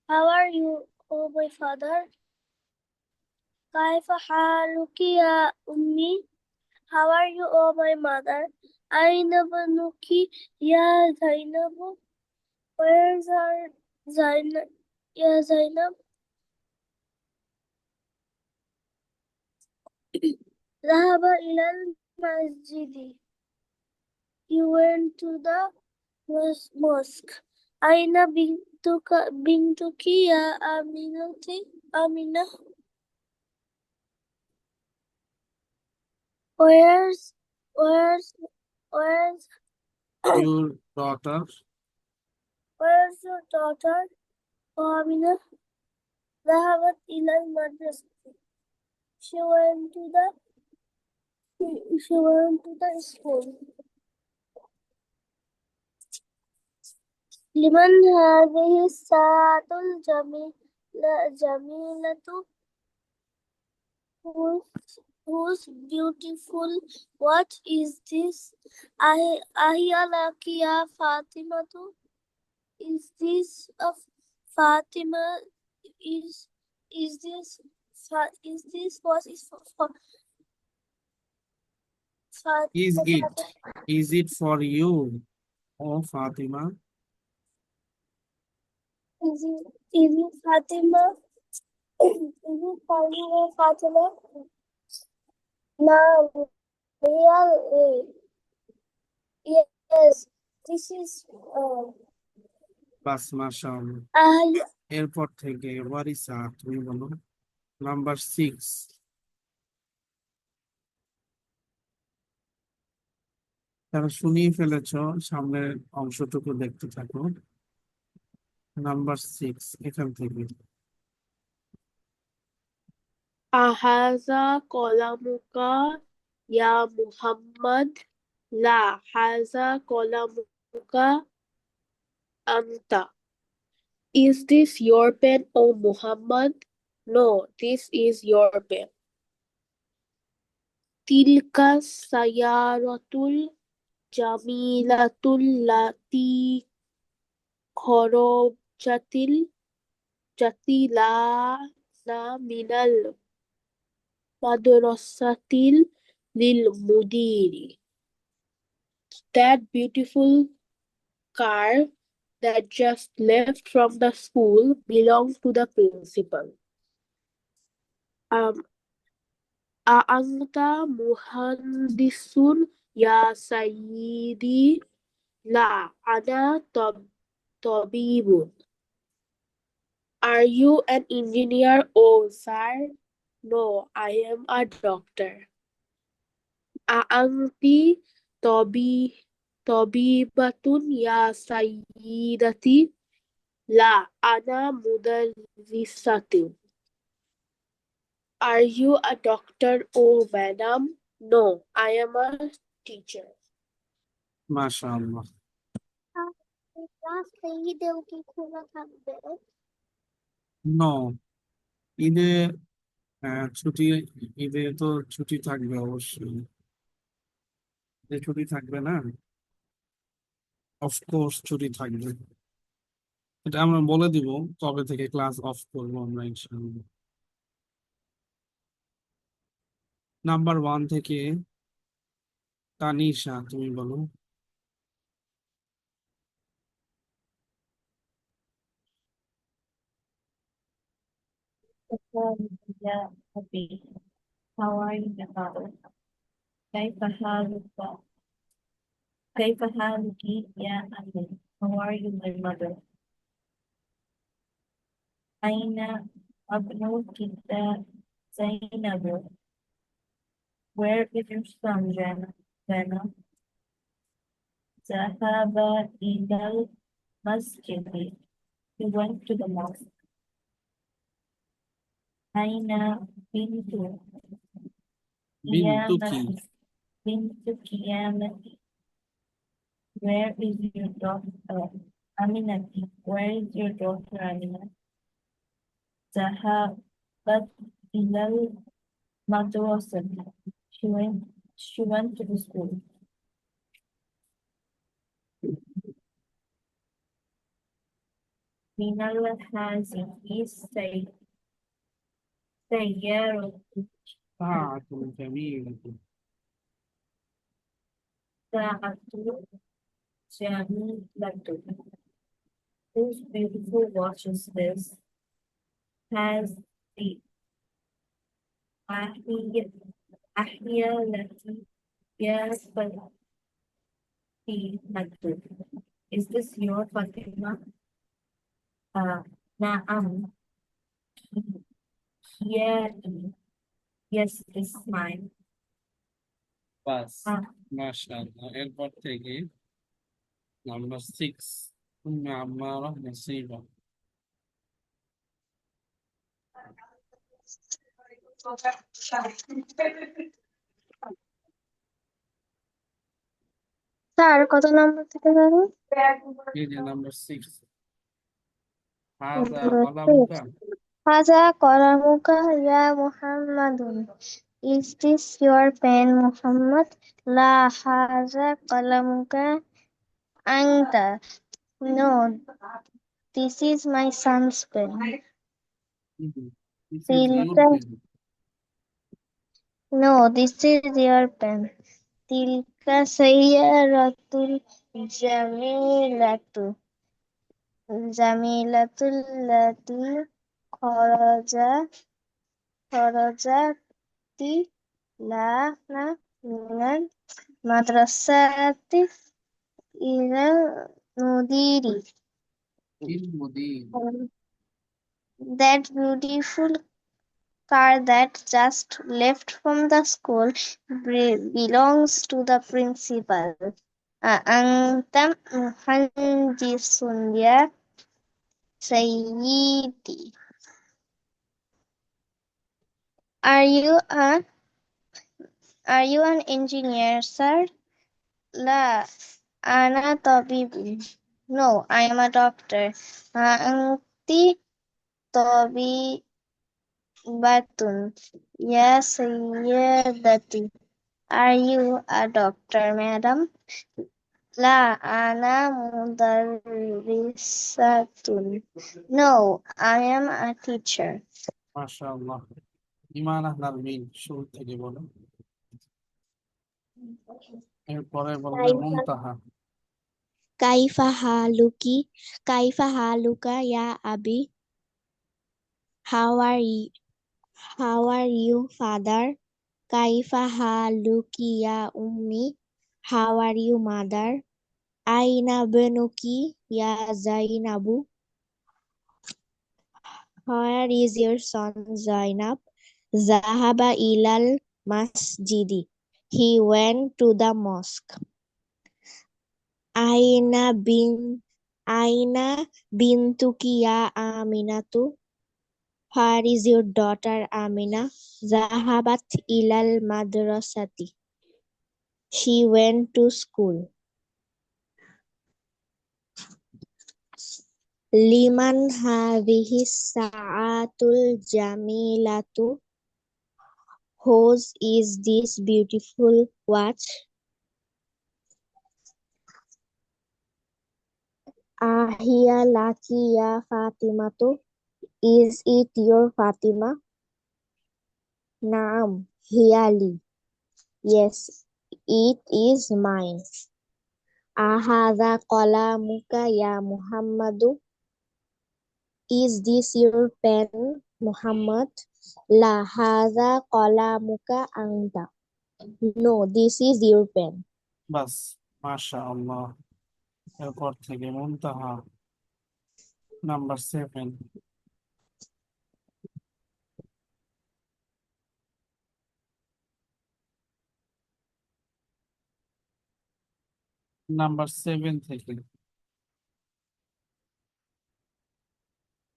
How are you, oh my father? كيف حالك يا أمي? How are you, oh my mother? أين ابنك يا زينب? Where's our Zainab? يا زينب. ذهب إلى المسجد. He went to the mosque. أين بنتك يا آمنة? Where's Your daughter? where's your daughter? آمنة ذهبت إلى المدرسة. She went to the school. لمن هذه الساعة الجميلة? Who's beautiful? What is this? أهي لك يا فاطمة? Is this of Fatima? Is this what is for Is it for you, oh Fatima? Is it Fatima? Is it for you, oh Fatima? No, yes, this is বাস, মাশাআল্লাহ। এরপর থেকে ওয়ারিসা, তুমি বলো number 6। তারা শুনিয়ে ফেলেছো, সামনের অংশটুকু দেখতে থাকো। নাম্বার 6 এখান থেকে। আহাজা কলামুকা ইয়া Muhammad? لا هذا قلمك أنت. Is this your pen, O Muhammad? No, this is your pen. تلك السيارة الجميلة التي خرجت لنا من المدرسة للمدير. That beautiful car that just left from the school belonged to the principal. Um, أأنت مهندس يا سيدي؟ لا، أنا طبيب. Are you an engineer, oh sir? No, I am a doctor. أأنت طبيبة يا سيدتي؟ لا، أنا مدرسة. Are you a doctor, oh madam? No, I am a teacher. মাশাআল্লাহ। Class ঈদেও কি খোলা থাকবে? No, ঈদে ছুটি, ঈদে তো ছুটি থাকবে অবশ্যই। ঈদে ছুটি থাকবে না? অফকোর্স ছুটি থাকবে। এটা আমরা বলে দিব কবে থেকে ক্লাস অফ করবো আমরা ইনশাআল্লাহ। নাম্বার 1 থেকে তানিশা, তুমি বলো। يا أبي how are you يا father كيف حالك كيف حالك يا أبي how are you my mother أين ابنك زينب where is your son زينب ذهب إلى المسجد he went to the mosque أين بنت বিন্তুকি, قيامة بنت قيامة where is your daughter Aminati where is your daughter Aminati ذهبت إلى المدرسة she went to the school من هذه سيارة ساعة جميلة. ساعة جميلة whose beautiful watch is this has the أحياء التي يسبق في مكتوب is this your Fatima نعم yes this is mine বাস, মাশাআল্লাহ। এরপর থেকে number 6 Umme আম্মারা নাসিবা। Sir কত নম্বর থেকে যাবে? এই যে number 6, হাযা Number কলামুকা। 6. হাজা কলামুকা ইয়া মুহাম্মাদুন। Is this your pen, Muhammad? La haza kalamuka anta. No, this is my son's pen. This is your Tilka, pen. no, this is your pen. Tilka sayyaratul jamilatu. Jamilatul lati kharajati lana minal madrasati ila mudiri. المدير. That beautiful car that just left from the school belongs to the principal. Antam muhandisun ya sayyidi. Are you an engineer, sir? لا أنا طبيب. No, I am a doctor. أنت طبيبة يا سيدتي. Are you a doctor, madam? لا أنا مدرسة. No, I am a teacher. মাশাআল্লাহ। ইমান আহলাল মিন শুরু থেকে বলো, এরপরে বলবে মুনতাহা। كيف حالك؟ كيف حالك يا أبي؟ How are you? How are you, father? كيف حالك يا أمي? How are you, mother? أين ابنك يا زينب? Where is your son Zainab? ذهب إلى المسجد. He went to the mosque. أين بنتك يا آمنة? Where is your daughter Amina? ذهبت إلى المدرسة. She went to school. لمن هذه الساعة الجميلة? Whose is this beautiful watch? أهي لك يا فاطمة? Is it your Fatima? نعم هي لي. Yes, it is mine. أهذا قلمك يا محمد? Is this your pen, Muhammad? لا هذا قلمك أنت. No, this is your pen. বাস, মাশাআল্লাহ। এরপর থেকে মুনতাহা number 7। Number 7 থেকে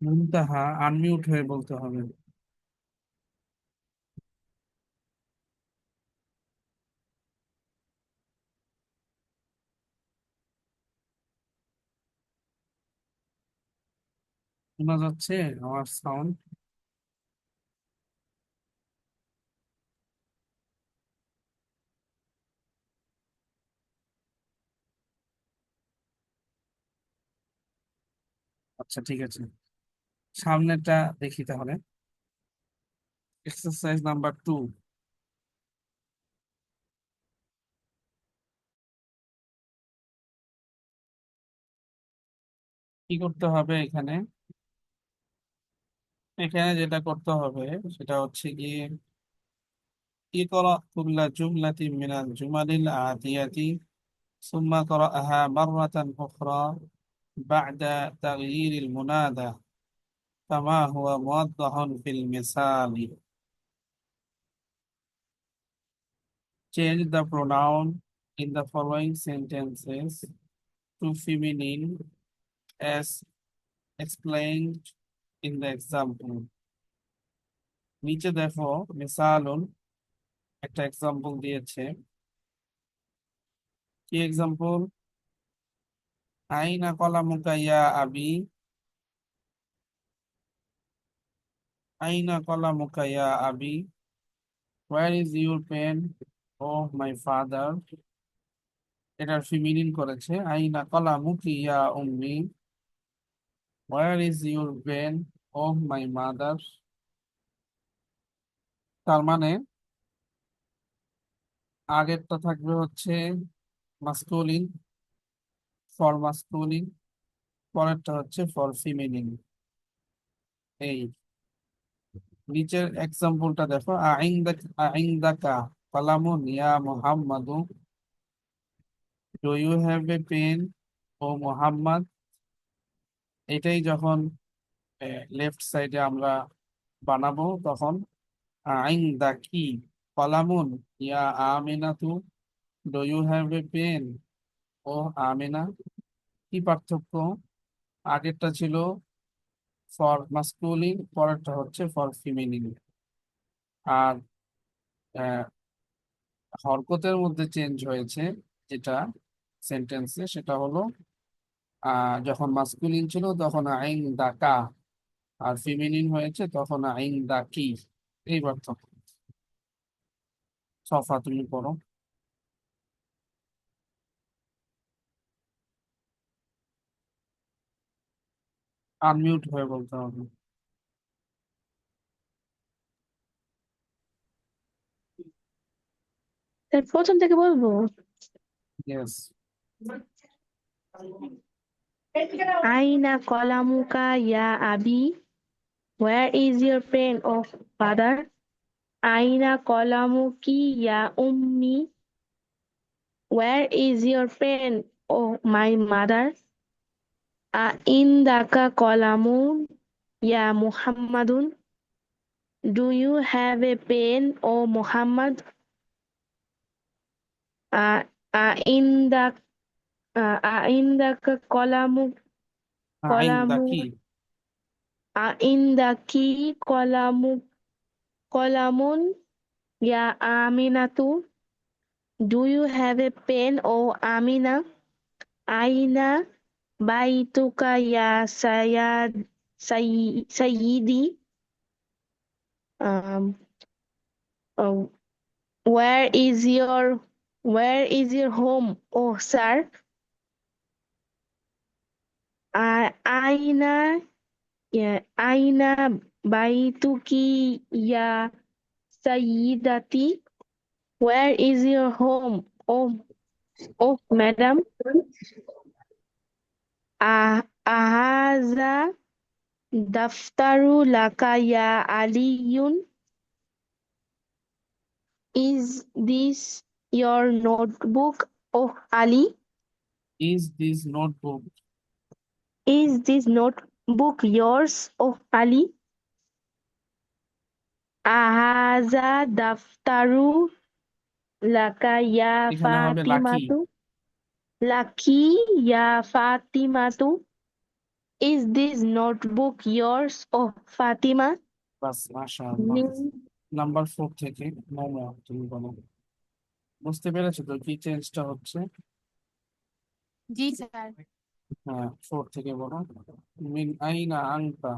মুনতাহা unmute হয়ে বলতে হবে। শোনা যাচ্ছে আমার সাউন্ড? আচ্ছা, ঠিক আছে। সামনেটা দেখি তাহলে। Exercise number 2। কি করতে হবে এখানে? এখানে যেটা করতে হবে সেটা হচ্ছে গিয়ে ইকরা কুল্লা জুমলাতিন মিনাল জুমালিল আতিয়াতি সুম্মা قرأها مرة أخرى بعد تغيير المنادى كما هو موضح في المثال. Change the pronoun in the following sentences to feminine as explained in the example. নিচে দেখো মিসালুন একটা এক্সাম্পল দিয়েছে। কি এক্সাম্পল? আইনা কলামুকা ইয়া আবি। আইনা কলামুকা ইয়া আবি। Where is your pen, oh my father? এটার ফিমিনিন করেছে আইনা কলামুকি ইয়া উম্মি। Where is your pen, oh my mother? তার মানে আগেরটা থাকবে হচ্ছে মাস্কুলিন, ফর মাস্কুলিন, পরেরটা হচ্ছে ফর ফিমিনিন। এই নিচের এক্সাম্পলটা দেখো, আইন্দাকা কলামুন ইয়া মুহাম্মাদু। Do you have a pen oh Muhammad. এটাই যখন লেফট সাইডে আমরা বানাবো তখন আইন্দাকি কলামুন ইয়া আমিনাতু। Do you have a pen oh Amina. কি পার্থক্য? আগেরটা ছিল ফর মাস্কুলিন, পরেরটা হচ্ছে ফর ফিমিনিন। আর হরকতের মধ্যে চেঞ্জ হয়েছে। যেটা সেন্টেন্সে, সেটা হলো যখন মাস্কুলিন ছিল তখন আইন দা কা, আর ফিমিনিন হয়েছে তখন আইন দা কি। এই পার্থক্য। সফা তুমি পড়ো। আনমিউট হয়ে বলতে হবে। তার প্রথম থেকে বলবো। ইয়েস। আইনা কলামুকা ইয়া আবি, where is your pen, oh father? আইনা কলামুকি ইয়া উম্মি, where is your pen, oh my mother? ইনদাকা কলামুন yeah মুহাম্মাদুন, do you have a pen, oh Muhammad? ইনদাক ইনদাকা কলামু আইন দা কলামু কি। ইনদাকি কলামুন ইয়া আমিনাতু, do you have a pen, oh Amina? আইনা বাইতুকা ইয়া সাইয়িদি, um, uh, where is your home, oh sir? আইনা আইনা বাইতুকি ইয়া সাইয়িদাতি, where is your home, oh madam? আহাজা দাফতারু লাকা ইয়া আলিয়ুন, is this your notebook, oh Ali? Is this notebook. Is this notebook yours, oh Ali? আহাজা দাফতারু লাকা ইয়া এখানে হবে লাকি। ফাতিমাতু, লাকি ইয়া ফাতিমাতু, is this notebook yours, oh Fatima? বাস, মাশাআল্লাহ। নাম্বার 4 থেকে মোমো তুমি বলো। বুঝতে পেরেছো তো কি চেঞ্জটা হচ্ছে? জি স্যার। হ্যাঁ, 4 থেকে বলো। মিন আইনা আনতা।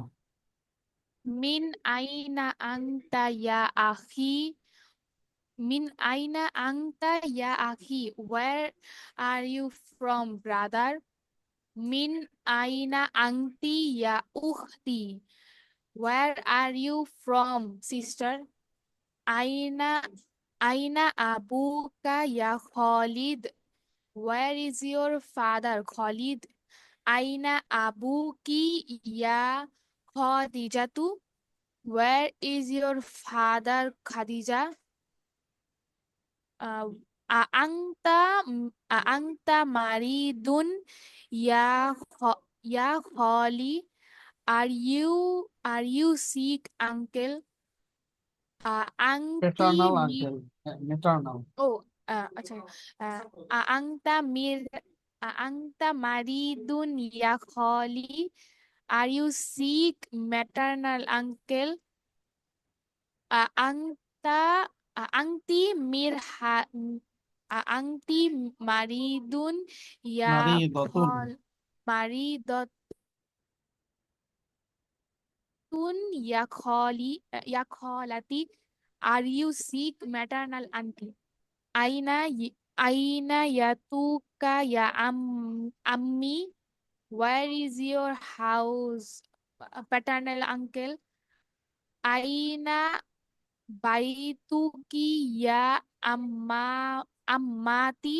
মিন আইনা আংতা ইয়া আখি, মিন আইনা আংতা ইয়া আখি, where are you from brother? মিন আইনা আংতি ইয়া উখতি, where are you from sister? আইনা আইনা আবুকা ইয়া Khalid, where is your father Khalid? আইনা আবুকি ইয়া খাদিজাতু, where is your father Khadija? আংতা মারিদুন ইয়া খলি, are you sick uncle? আংটি প্যাটার্নাল মি আঙ্কেল, মেটার্নাল। ও আচ্ছা, আংতা মির আংতা মারিদুন ইয়া খলি, are you sick maternal uncle? আংতা আংটি মির আংটি মারিদুন ইয়া নারী দতুন। খল মারিদতুন ইয়া খলাতি, are you sick maternal auntie? আইনা ইয়াতুকা ইয়া আম্মি, where is your house paternal uncle? আইনা বাইতুকি ইয়া আম্মা আম্মাতি,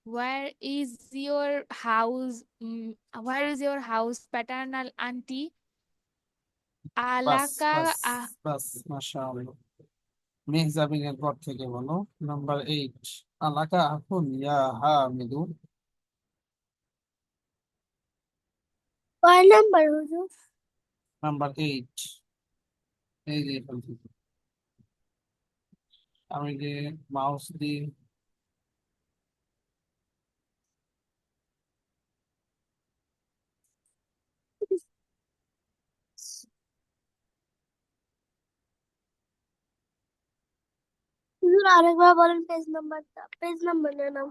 where is your where is your house paternal auntie? বাস আলাকা বাস বাস, মাশাআল্লাহ। মেহজাবিনের ঘর থেকে বলো। নাম্বার 8। আলাকা আকুন ইয়া হামিদু। কয় নাম্বার হুজুর? নাম্বার 8। এই যে এখান থেকে আমি যে মাউস দিই। হুজুর আরেকবার বলেন পেজ নাম্বারটা, পেজ নাম্বার না নাম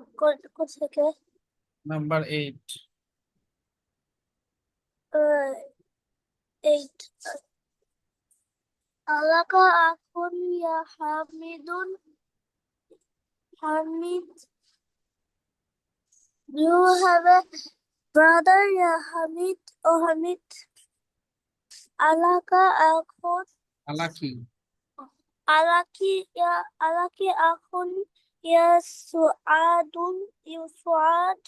কোথা থেকে? নাম্বার 8। এইট। আলাকা আখুন ইয়া হামিদুন, Hamid, do you have a brother ইয়া হামিদ ও হামিদ? আলাকা আখুন, আলাকি আলাকি আখুন ইয়া সুআদুন, ইউ সুআদ,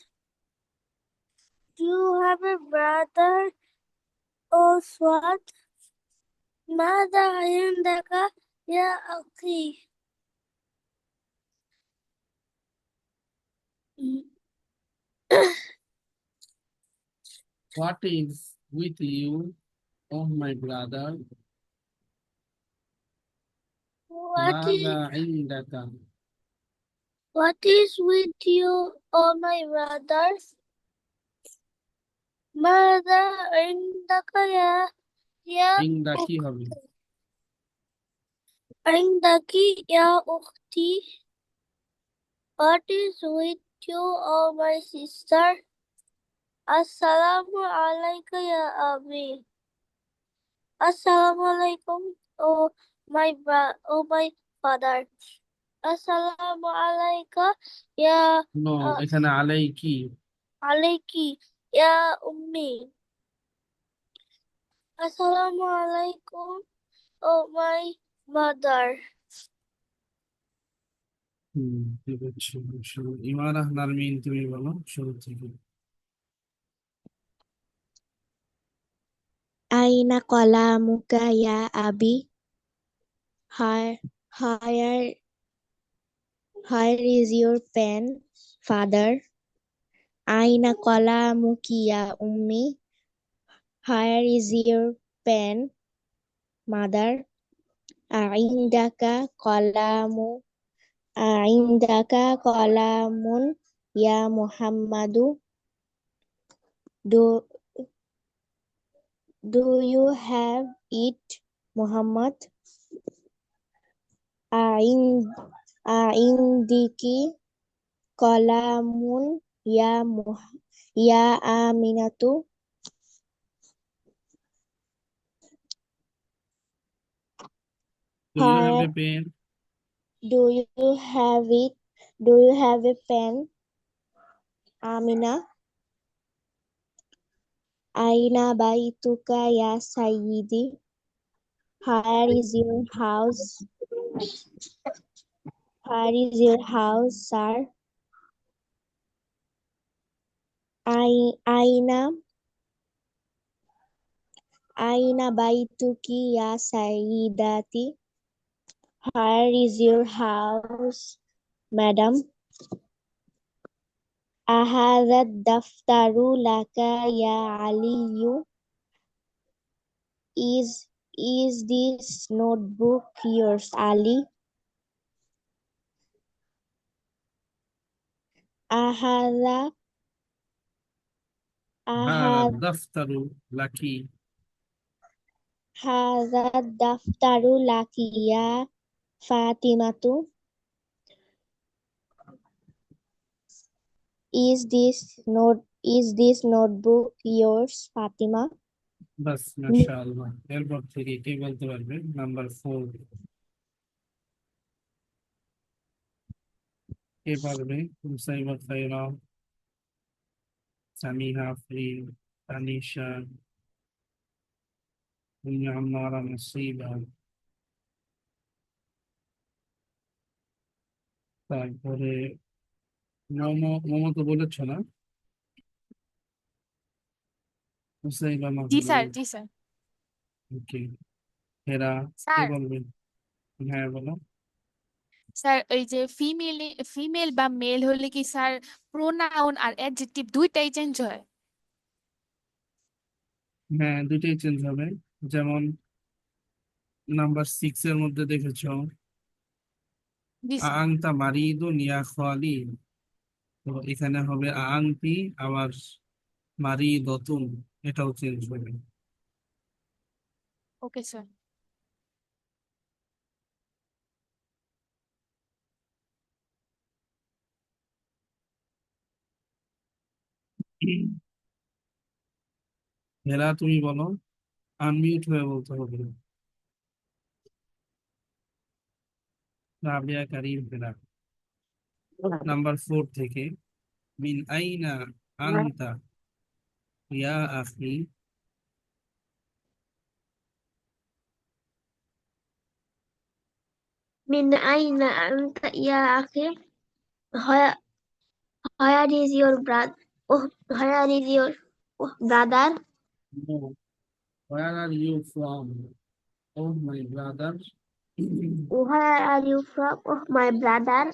do you have a brother oh Suad? ماذا عندك يا أخي؟ what is with you, oh my brother? What ماذا is عندك with you, oh my brother? ماذا عندك يا عندك কি হবে? عندك يا أختي? What is with you, oh my sister? Assalamu alaikum ya Abi. Assalamu alaikum, oh my father. Assalamu alaikum ya নো, এখানে আলাইকি। alayki ya ummi. Assalamu alaikum, oh my mother. ঠিক আছে, শুরু। ইমারা নারমিন, তুমি বলো শুরু থেকে। Aina qalamuka ya abi? Here is your pen, father. Aina qalamuki ya ummi? Here is your pen, mother. Aindaka qalamun ya Muhammadu? Do you have it, Muhammad? Aindiki qalamun ya Aminatu? Do you have a pen? Do you have it? Do you have a pen, Amina? Aina baituka ya Sayyidi? Here is your house. Here is your house, sir. Aina baituki ya Sayyidati? Here is your house, madam. Ahadha daftaru laka ya Aliyu? Is this notebook yours, Ali? Ahadha দাফতারু লাকি। hadha daftaru laki ya Fatimatu? Is this notebook yours, Fatima? বাস, মাশাআল্লাহ। এরপর থেকে কে বলতে পারবে? Number 4 কে পারবে? মুসাইবা খায়রা, সামিহা আফরিন, তানিশা, উম্মে আম্মারা, নাসিবা, তারপরে মোমো তো বলেছ না? মুসাইবা জি স্যার, মাহমুদ, জি স্যার। ওকে। হেরা, কে স্যার, বলবে? হ্যাঁ বলো। স্যার ওই যে ফিমেল বা মেল হলে কি স্যার প্রোনাউন আর অ্যাডজেক্টিভ দুইটাই চেঞ্জ হয়? হ্যাঁ, দুইটাই চেঞ্জ হবে। যেমন নাম্বার 6 এর মধ্যে দেখেছ জি স্যার। আংতা মারিদুন ইয়া খালি, তো এখানে হবে আংতি, আবার মারিদতুন, এটাও চেঞ্জ হবে। Okay sir. হেরা তুমি বলো, আনমিউট হয়ে বলতে হবে। রাবিয়া কারিম হেরা। নাম্বার 4 থেকে, মিন আইনা আনতা ইয়া আখি। من أين أنت يا أخي? Where, where is your brother? Oh, where is your brother? No, where are you from? Oh my brother. Where are you from? Oh, my brother.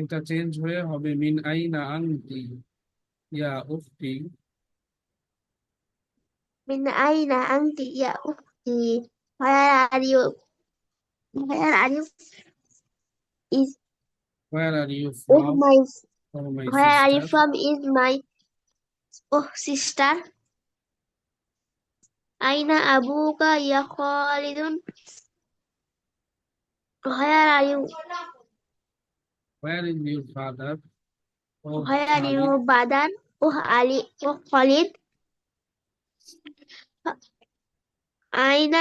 এটা চেঞ্জ হয়ে হবে মিন আইনা আনতি ইয়া উখতি। من أين أنت يا أختي? Where are you? Where are you? Is Where are you oh from? my? Oh my Where are you sister. from? Is my oh sister. أين أبوك يا خالد? Where are you? Where is your father? Oh Where are Khalid. your brother? Oh Ali. Oh Khalid. أين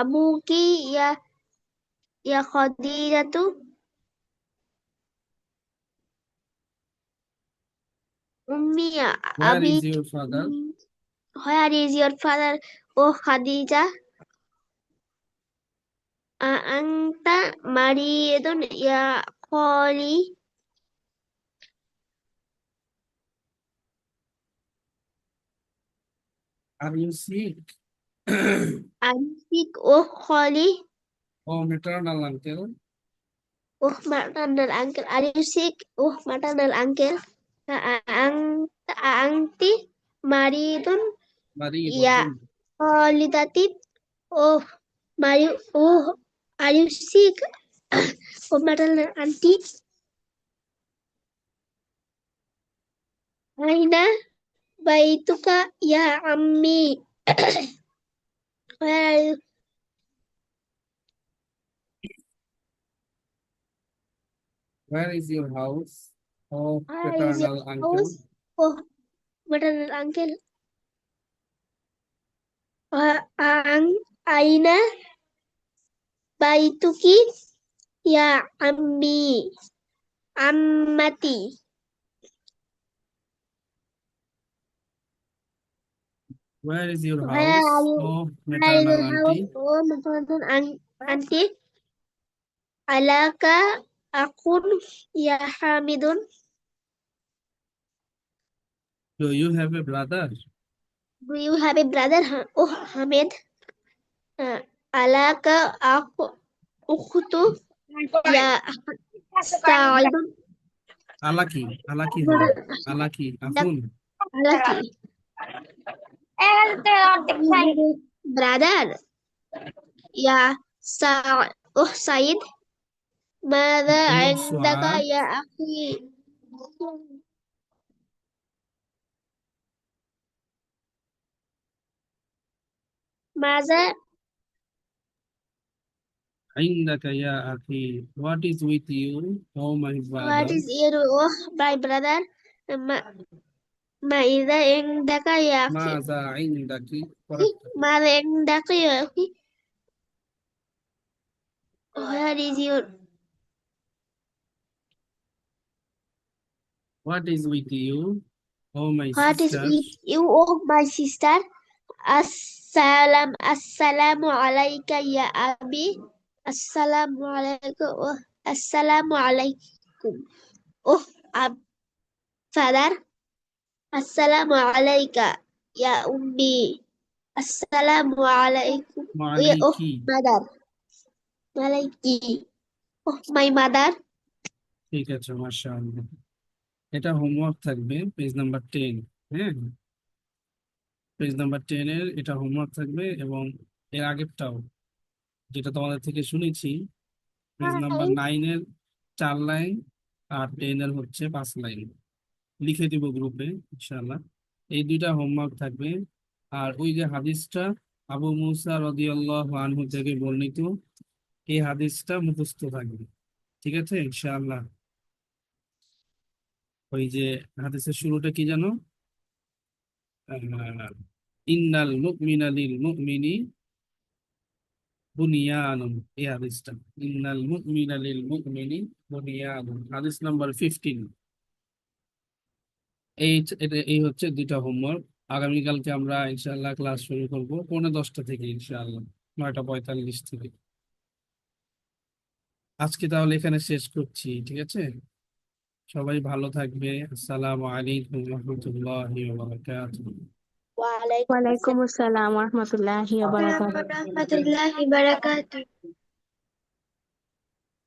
أبوك يا خديجة? أمي Where is أبيك. your father? Where is your father? Oh Khadija. أأنت مريض يا خالي؟ Are you sick? I'm sick. Oh خالي. Oh maternal uncle. Oh maternal uncle. Are you sick? Oh maternal uncle. أأنت مريض يا Maridatun. خالدتي؟ Oh oh, are you sick? Oh maternal auntie. أين بيتك يا عمي؟ Where are you? Where is your house? Oh Where is your paternal uncle. house? Oh maternal uncle. أين بيتك يا عمي عمتي؟ Where is your Where are house? you? Oh Where is maternal your house? auntie. Oh maternal auntie. ألك أخ يا حامد؟ Do you have a brother? Do you have a brother? Oh Hamid. ألك أخت يا سعيد؟ Alaki. Alaki হবে। Alaki. Afun. Lucky. Brother يا سعيد. ماذا Oh عندك Suad. يا أخي؟ ماذا عندك يا أخي. What is with you? Oh my what brother. is your oh my brother? ماذا عندك يا أخي؟ ماذا عندك? Correct. ماذا عندك يا أخي؟ Where is your What is with you? Oh my what is sister. with you oh my sister? Assalamu alayka ya abi. Assalamu alaykum. Oh, assalamu alaykum. Oh, father. Assalamu alayka ya ummi. Assalamu alaykum. Oh, Maliki. mother. Malayki. Oh, my mother. ঠিক আছে, মাশাআল্লাহ। এটা homework থাকবে page number 10। হ্যাঁ, page number 10 এর এটা homework থাকবে, এবং এর আগেরটাও যেটা তোমাদের থেকে শুনেছি, পেজ নাম্বার 9 এর 4 লাইন আর 10 এর হচ্ছে 5 লাইন লিখে দিব গ্রুপে ইনশাআল্লাহ। এই দুইটা হোমওয়ার্ক থাকবে। আর ওই যে হাদিসটা আবু মুসা রাদিয়াল্লাহু আনহু থেকে বর্ণিত, এই হাদিসটা মুখস্থ থাকবে। ঠিক আছে ইনশাআল্লাহ। ওই যে হাদিসের শুরুটা কি জানো? আহ, ইন্নাল মুমিনা লিল মুমিনি বুনিয়ানুন, এই হাদিসটা। ইন্নাল মুমিনা লিল মুমিনি বুনিয়ানুন, হাদিস নাম্বার 15। এই হচ্ছে দুইটা হোমওয়ার্ক। আগামীকালকে আমরা ইনশাআল্লাহ ক্লাস শুরু করব 9:45 থেকে, ইনশাআল্লাহ 9:45 থেকে। আজকে তাহলে এখানে শেষ করছি, ঠিক আছে? সবাই ভালো থাকবে। আসসালামু আলাইকুম রহমতুল্লাহি ওয়া বারাকাতুহু। ওয়ালাইকুম ওয়ালাইকুম আসসালাম ওয়া রাহমাতুল্লাহি ওয়া আসসালাম বারাকাতুহু। ওয়া রাহমাতুল্লাহি ওয়া বারাকাতুহু।